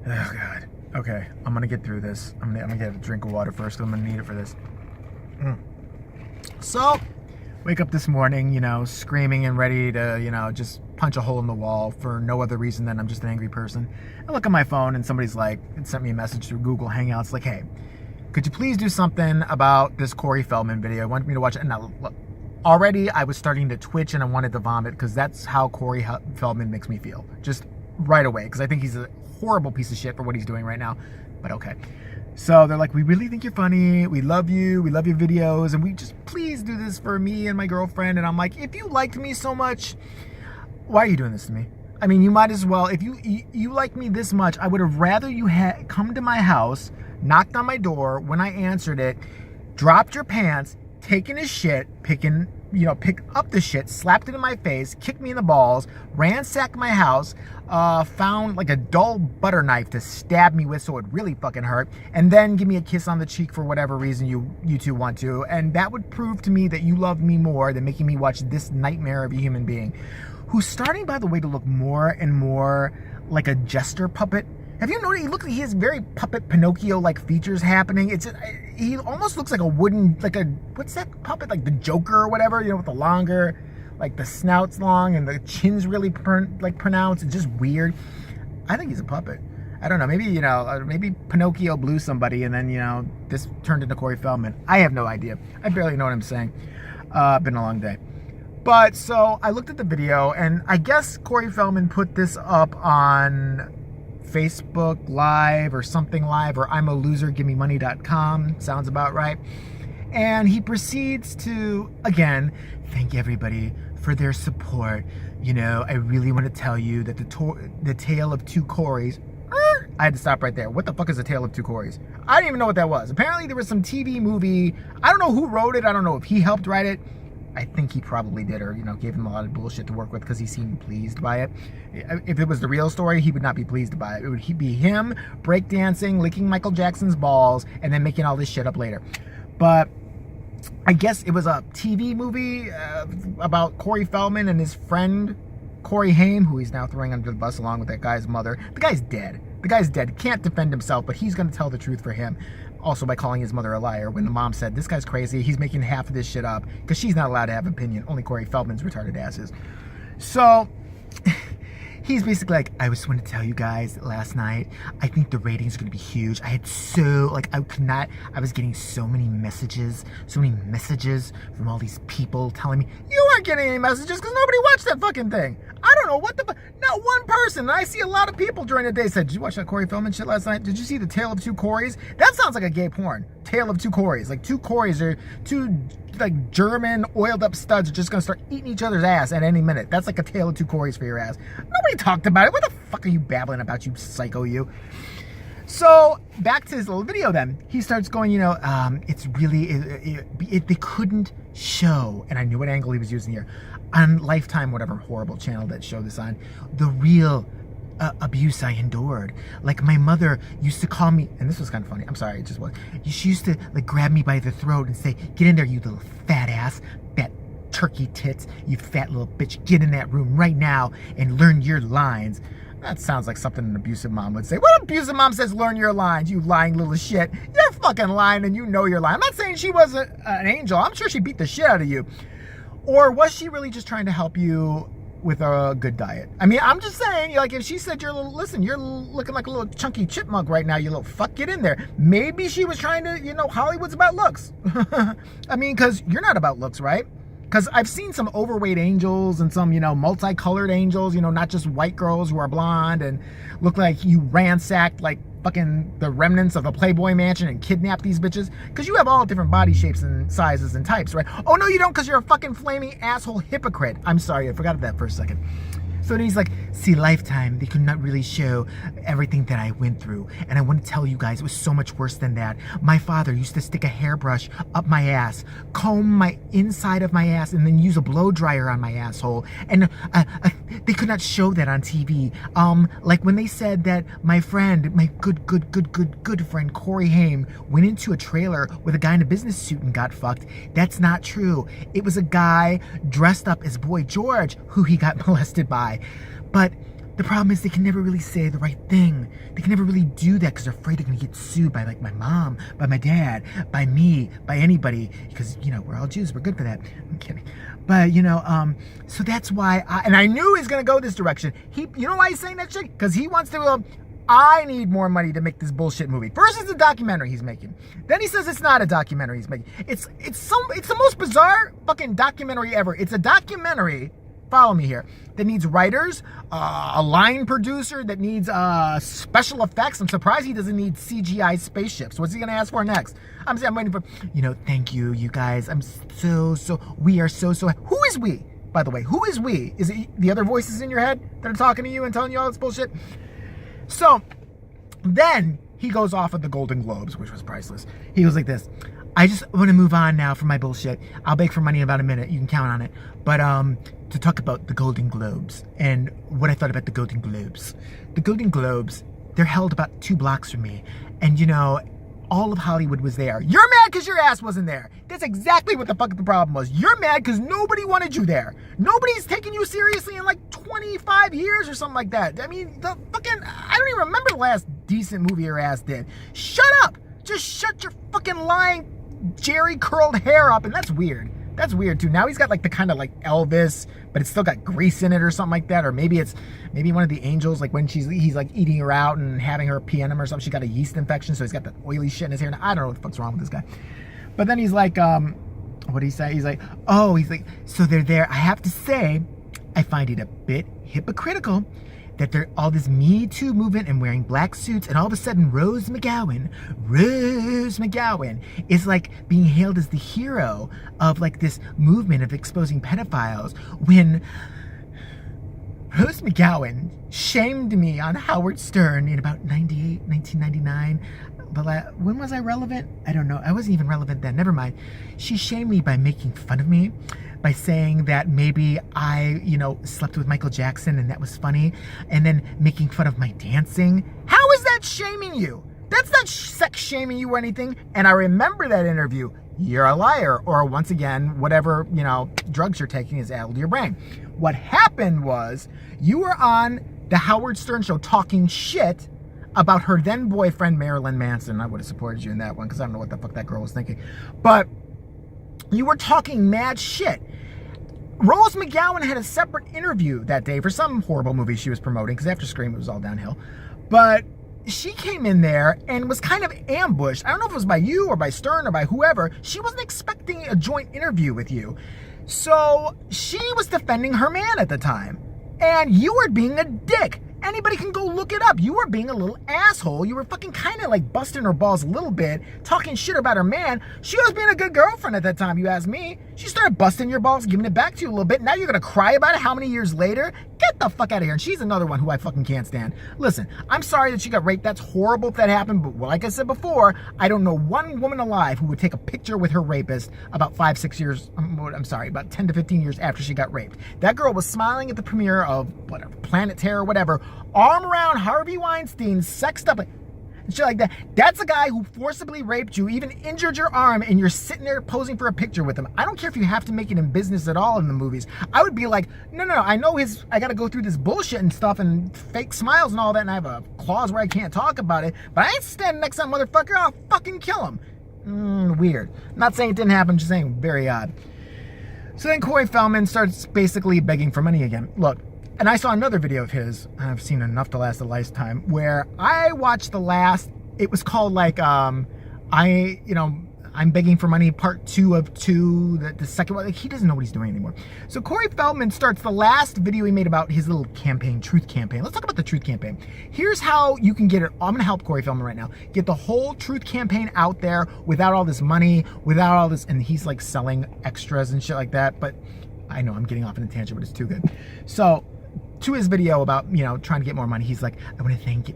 Oh God. Okay, I'm gonna get through this. I'm gonna get a drink of water first. 'Cause I'm gonna need it for this. So, wake up this morning, screaming and ready to, just punch a hole in the wall for no other reason than I'm just an angry person. I look at my phone and somebody's like, sent me a message through Google Hangouts like, hey, could you please do something about this Corey Feldman video? I wanted me to watch it. And now, look, already I was starting to twitch and I wanted to vomit because that's how Corey Feldman makes me feel. Just right away, because I think he's a horrible piece of shit for what he's doing right now. But okay. So they're like, we really think you're funny. We love you. We love your videos. And we just, please do this for me and my girlfriend. And I'm like, if you liked me so much, why are you doing this to me? I mean, you might as well, if you like me this much, I would have rather you had come to my house, knocked on my door when I answered it, dropped your pants, taken his shit, picked up the shit, slapped it in my face, kicked me in the balls, ransacked my house, found like a dull butter knife to stab me with so it really fucking hurt, and then give me a kiss on the cheek for whatever reason you two want to. And that would prove to me that you love me more than making me watch this nightmare of a human being who's starting, by the way, to look more and more like a jester puppet. Have you noticed he has very puppet Pinocchio-like features happening? He almost looks like a wooden, what's that puppet? Like the Joker or whatever, with the longer, like the snout's long and the chin's really pronounced. It's just weird. I think he's a puppet. I don't know. Maybe Pinocchio blew somebody and then, this turned into Corey Feldman. I have no idea. I barely know what I'm saying. Been a long day. But so I looked at the video and I guess Corey Feldman put this up on Facebook Live or something live, or I'm a loser, give me money.com. Sounds about right. And he proceeds to, again, thank everybody for their support. I really want to tell you that the tale of two Coreys. I had to stop right there. What the fuck is the tale of two Coreys? I didn't even know what that was. Apparently there was some TV movie. I don't know who wrote it. I don't know if he helped write it. I think he probably did, or, gave him a lot of bullshit to work with because he seemed pleased by it. If it was the real story, he would not be pleased by it. It would be him breakdancing, licking Michael Jackson's balls, and then making all this shit up later. But I guess it was a TV movie about Corey Feldman and his friend, Corey Haim, who he's now throwing under the bus along with that guy's mother. The guy's dead. The guy's dead. Can't defend himself, but he's going to tell the truth for him. Also by calling his mother a liar when the mom said, this guy's crazy, he's making half of this shit up, because she's not allowed to have an opinion. Only Corey Feldman's retarded ass is. So he's basically like, I just want to tell you guys that last night, I think the ratings are going to be huge. I had I was getting so many messages from all these people telling me, you weren't getting any messages because nobody watched that fucking thing. I don't know what not one person. And I see a lot of people during the day said, did you watch that Corey Feldman shit last night? Did you see the Tale of Two Coreys? That sounds like a gay porn. Tale of Two Coreys. Like two Coreys are two German oiled up studs are just gonna start eating each other's ass at any minute. That's like a Tale of Two Coreys for your ass. Nobody talked about it. What the fuck are you babbling about, you psycho, you? So back to his little video then. He starts going, it's really, they couldn't show, and I knew what angle he was using here, on Lifetime, whatever horrible channel that showed this on, the real abuse I endured. Like my mother used to call me, and this was kind of funny, I'm sorry, it just was. She used to grab me by the throat and say, get in there, you little fat ass, fat turkey tits, you fat little bitch, get in that room right now and learn your lines. That sounds like something an abusive mom would say. What abusive mom says, learn your lines, you lying little shit? You're fucking lying and you know you're lying. I'm not saying she was an angel. I'm sure she beat the shit out of you. Or was she really just trying to help you with a good diet? I mean, I'm just saying, if she said you're looking like a little chunky chipmunk right now, you little fuck, get in there. Maybe she was trying to, Hollywood's about looks. I mean, because you're not about looks, right? Because I've seen some overweight angels and some, multicolored angels, not just white girls who are blonde and look like you ransacked fucking the remnants of a Playboy mansion and kidnapped these bitches. Because you have all different body shapes and sizes and types, right? Oh, no, you don't, because you're a fucking flaming asshole hypocrite. I'm sorry, I forgot that for a second. So then he's like, see, Lifetime, they could not really show everything that I went through. And I want to tell you guys, it was so much worse than that. My father used to stick a hairbrush up my ass, comb my inside of my ass, and then use a blow dryer on my asshole. And they could not show that on TV. Like when they said that my friend, my good friend, Corey Haim, went into a trailer with a guy in a business suit and got fucked. That's not true. It was a guy dressed up as Boy George who he got molested by. But the problem is they can never really say the right thing. They can never really do that because they're afraid they're going to get sued by like my mom, by my dad, by me, by anybody. Because, you know, we're all Jews. We're good for that. I'm kidding. But, you know, so that's why I knew he's going to go this direction. You know why he's saying that shit? Because he wants to, I need more money to make this bullshit movie. First, it's a documentary he's making. Then he says it's not a documentary he's making. It's the most bizarre fucking documentary ever. It's a documentary, follow me here, that needs writers, a line producer, that needs special effects. I'm surprised he doesn't need CGI spaceships. What's he gonna ask for next? I'm waiting for, you know, thank you guys. We are so, who is we? By the way, who is we? Is it the other voices in your head that are talking to you and telling you all this bullshit? So then he goes off of the Golden Globes, which was priceless. He goes like this: I just want to move on now from my bullshit. I'll beg for money in about a minute. You can count on it. But to talk about the Golden Globes and what I thought about the Golden Globes. The Golden Globes, they're held about 2 blocks from me. And, you know, all of Hollywood was there. You're mad because your ass wasn't there. That's exactly what the fuck the problem was. You're mad because nobody wanted you there. Nobody's taken you seriously in like 25 years or something like that. I mean, I don't even remember the last decent movie your ass did. Shut up. Just shut your fucking lying Jerry curled hair up. And that's weird. That's weird too. Now he's got like the kind of like Elvis, but it's still got grease in it or something like that. Or maybe it's one of the angels, like when he's like eating her out and having her pee on him or something. She got a yeast infection, so he's got the oily shit in his hair. And I don't know what the fuck's wrong with this guy. But then he's like, what did he say? He's like, so they're there. I have to say, I find it a bit hypocritical that they're all this Me Too movement and wearing black suits, and all of a sudden Rose McGowan is like being hailed as the hero of like this movement of exposing pedophiles, when Rose McGowan shamed me on Howard Stern in about 1999. When was I relevant? I don't know. I wasn't even relevant then. Never mind. She shamed me by making fun of me, by saying that maybe I, you know, slept with Michael Jackson and that was funny, and then making fun of my dancing. How is that shaming you? That's not sex shaming you or anything. And I remember that interview. You're a liar. Or once again, whatever, you know, drugs you're taking is added to your brain. What happened was you were on the Howard Stern show talking shit about her then boyfriend, Marilyn Manson. I would have supported you in that one because I don't know what the fuck that girl was thinking. But you were talking mad shit. Rose McGowan had a separate interview that day for some horrible movie she was promoting, because after Scream it was all downhill. But she came in there and was kind of ambushed. I don't know if it was by you or by Stern or by whoever. She wasn't expecting a joint interview with you. So she was defending her man at the time. And you were being a dick. Anybody can go look it up. You were being a little asshole. You were fucking kind of like busting her balls a little bit, talking shit about her man. She was being a good girlfriend at that time, you ask me. She started busting your balls, giving it back to you a little bit. Now you're going to cry about it how many years later? Get the fuck out of here. And she's another one who I fucking can't stand. Listen, I'm sorry that she got raped. That's horrible if that happened. But like I said before, I don't know one woman alive who would take a picture with her rapist about 5-6 years, about 10 to 15 years after she got raped. That girl was smiling at the premiere of whatever, Planet Terror, whatever, arm around Harvey Weinstein, sexed up, and shit like that. That's a guy who forcibly raped you, even injured your arm, and you're sitting there posing for a picture with him. I don't care if you have to make it in business at all in the movies. I would be like, no, I know I got to go through this bullshit and stuff and fake smiles and all that, and I have a clause where I can't talk about it, but I ain't standing next to that motherfucker. I'll fucking kill him. Weird. Not saying it didn't happen, just saying very odd. So then Corey Feldman starts basically begging for money again. Look, and I saw another video of his, I've seen enough to last a lifetime, where I watched it was called like, I'm begging for money, part 2 of 2, the second one. Like, he doesn't know what he's doing anymore. So Corey Feldman starts the last video he made about his little campaign, Truth Campaign. Let's talk about the Truth Campaign. Here's how you can get it. I'm gonna help Corey Feldman right now. Get the whole Truth Campaign out there without all this money, without all this, and he's like selling extras and shit like that. But I know I'm getting off on a tangent, but it's too good. So, to his video about, you know, trying to get more money, he's like,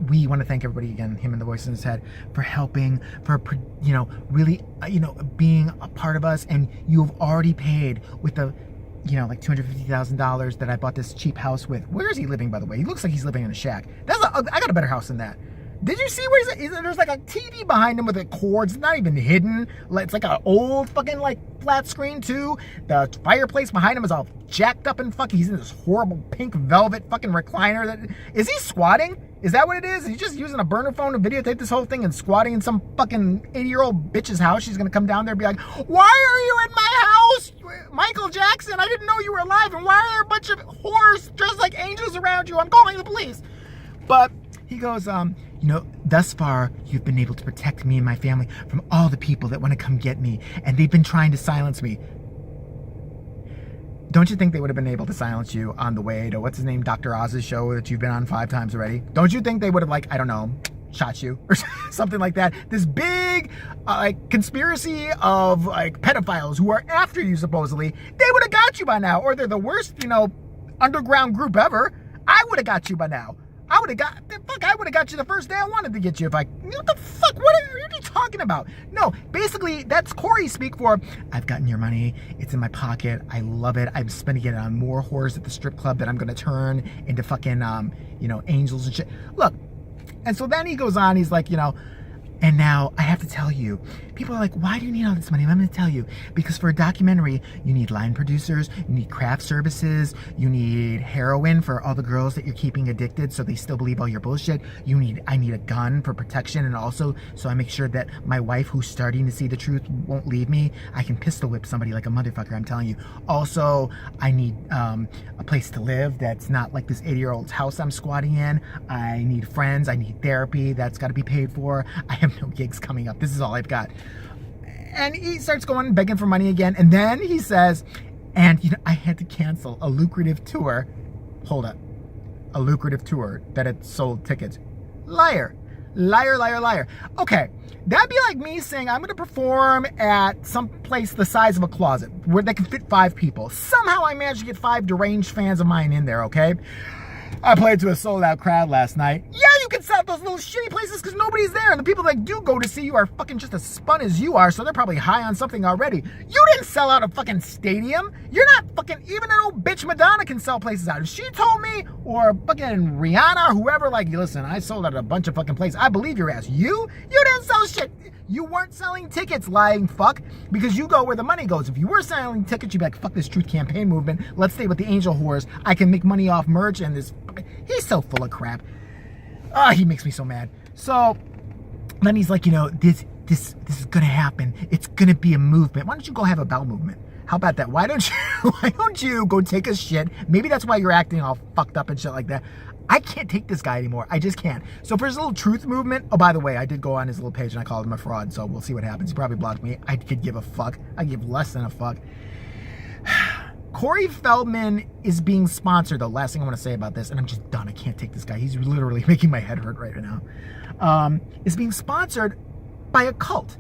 we want to thank everybody again, him and the voice in his head, for helping, for, you know, really, being a part of us. And you've already paid with the, you know, like $250,000 that I bought this cheap house with. Where is he living, by the way? He looks like he's living in a shack. I got a better house than that. Did you see where there's like a TV behind him with the cords? It's not even hidden. It's like an old fucking like flat screen too. The fireplace behind him is all jacked up and fucking. He's in this horrible pink velvet fucking recliner. Is he squatting? Is that what it is? Is he just using a burner phone to videotape this whole thing and squatting in some fucking 80-year-old bitch's house? She's gonna come down there and be like, "Why are you in my house, Michael Jackson? I didn't know you were alive. And why are there a bunch of whores dressed like angels around you? I'm calling the police." But he goes, thus far, you've been able to protect me and my family from all the people that want to come get me, and they've been trying to silence me. Don't you think they would have been able to silence you on the way to, what's his name, Dr. Oz's show that you've been on 5 times already? Don't you think they would have, like, I don't know, shot you or something like that? This big, conspiracy of, like, pedophiles who are after you, supposedly, they would have got you by now. Or they're the worst, underground group ever. I would have got you by now. I would have got you the first day I wanted to get you. What the fuck? What are you talking about? No, basically, that's Corey speak for, I've gotten your money. It's in my pocket. I love it. I'm spending it on more whores at the strip club that I'm going to turn into fucking, angels and shit. Look, and so then he goes on, he's like, and now I have to tell you, people are like, why do you need all this money? I'm going to tell you, because for a documentary, you need line producers, you need craft services, you need heroin for all the girls that you're keeping addicted so they still believe all your bullshit. I need a gun for protection, and also so I make sure that my wife, who's starting to see the truth, won't leave me. I can pistol whip somebody like a motherfucker, I'm telling you. Also, I need a place to live that's not like this 80-year-old's house I'm squatting in. I need friends, I need therapy, that's got to be paid for. I have no gigs coming up. This is all I've got. And he starts going begging for money again. And then he says, and I had to cancel a lucrative tour. Hold up. A lucrative tour that had sold tickets. Liar. Liar, liar, liar. Okay. That'd be like me saying I'm going to perform at some place the size of a closet where they can fit 5 people. Somehow I managed to get 5 deranged fans of mine in there, okay? I played to a sold-out crowd last night. Yeah, you can sell those little shitty places because nobody's there. And the people that do go to see you are fucking just as spun as you are, so they're probably high on something already. You didn't sell out a fucking stadium. You're not fucking... Even an old bitch Madonna can sell places out. If she told me, or fucking Rihanna or whoever, like, listen, I sold out a bunch of fucking places, I believe your ass. You didn't sell shit. You weren't selling tickets, lying fuck, because you go where the money goes. If you were selling tickets, you'd be like, fuck this truth campaign movement. Let's stay with the angel whores. I can make money off merch and this... He's so full of crap. He makes me so mad. So then he's like, this is gonna happen. It's gonna be a movement. Why don't you go have a bowel movement? How about that? Why don't you go take a shit? Maybe that's why you're acting all fucked up and shit like that. I can't take this guy anymore. I just can't. So for his little truth movement, oh, by the way, I did go on his little page and I called him a fraud, so we'll see what happens. He probably blocked me. I could give a fuck. I give less than a fuck. Corey Feldman is being sponsored, though. Last thing I want to say about this, and I'm just done. I can't take this guy. He's literally making my head hurt right now. Is being sponsored by a cult.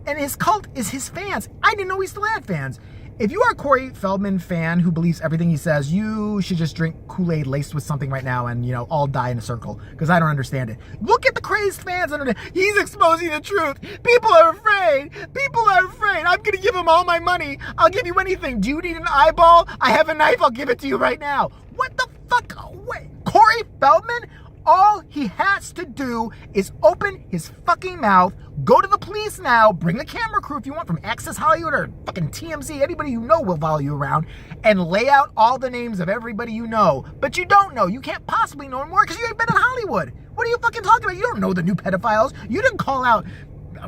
And his cult is his fans. I didn't know he still had fans. If you are a Corey Feldman fan who believes everything he says, you should just drink Kool-Aid laced with something right now and, all die in a circle, because I don't understand it. Look at the crazed fans. He's exposing the truth. People are afraid. People are afraid. I'm going to give him all my money. I'll give you anything. Do you need an eyeball? I have a knife. I'll give it to you right now. What the fuck? Wait, Corey Feldman? All he has to do is open his fucking mouth, go to the police now, bring the camera crew if you want from Access Hollywood or fucking TMZ, anybody you know will follow you around, and lay out all the names of everybody you know. But you don't know. You can't possibly know more because you ain't been in Hollywood. What are you fucking talking about? You don't know the new pedophiles. You didn't call out...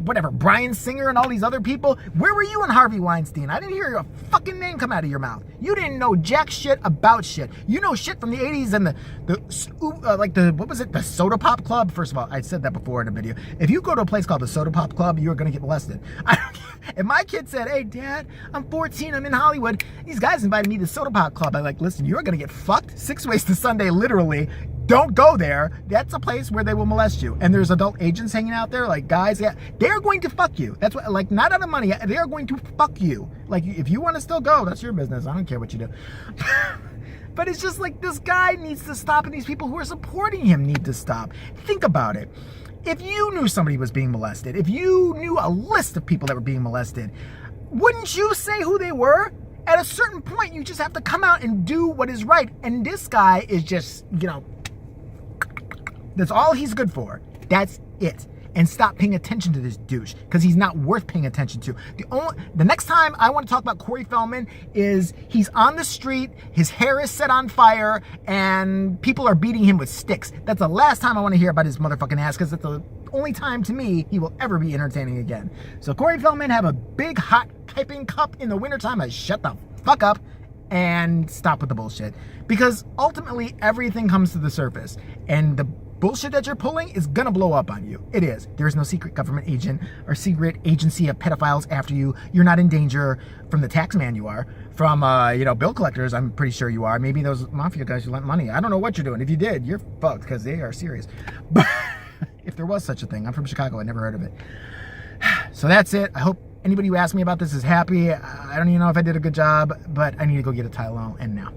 Brian Singer and all these other people. Where were you and Harvey Weinstein? I didn't hear your fucking name come out of your mouth. You didn't know jack shit about shit. You know shit from the 80s and the Soda Pop Club. First of all, I said that before in a video. If you go to a place called the Soda Pop Club, you're going to get molested. If my kid said, hey, Dad, I'm 14, I'm in Hollywood. These guys invited me to the Soda Pop Club. I'm like, listen, you're going to get fucked 6 ways to Sunday, literally. Don't go there. That's a place where they will molest you. And there's adult agents hanging out there, like guys. Yeah, they're going to fuck you. That's what, like, not out of money. They are going to fuck you. Like, if you want to still go, that's your business. I don't care what you do. But it's just like, this guy needs to stop, and these people who are supporting him need to stop. Think about it. If you knew somebody was being molested, if you knew a list of people that were being molested, wouldn't you say who they were? At a certain point, you just have to come out and do what is right. And this guy is just, that's all he's good for. That's it. And stop paying attention to this douche, because he's not worth paying attention to. The next time I want to talk about Corey Feldman is he's on the street, his hair is set on fire, and people are beating him with sticks. That's the last time I want to hear about his motherfucking ass, because that's the only time to me he will ever be entertaining again. So Corey Feldman, have a big hot piping cup in the wintertime and shut the fuck up and stop with the bullshit. Because ultimately everything comes to the surface, and the bullshit that you're pulling is gonna blow up on you. It is. There is no secret government agent or secret agency of pedophiles after you. You're not in danger from the tax man. You are from, bill collectors. I'm pretty sure you are. Maybe those mafia guys who lent money. I don't know what you're doing. If you did, you're fucked, because they are serious. But if there was such a thing, I'm from Chicago. I never heard of it. So that's it. I hope anybody who asked me about this is happy. I don't even know if I did a good job, but I need to go get a Tylenol and now.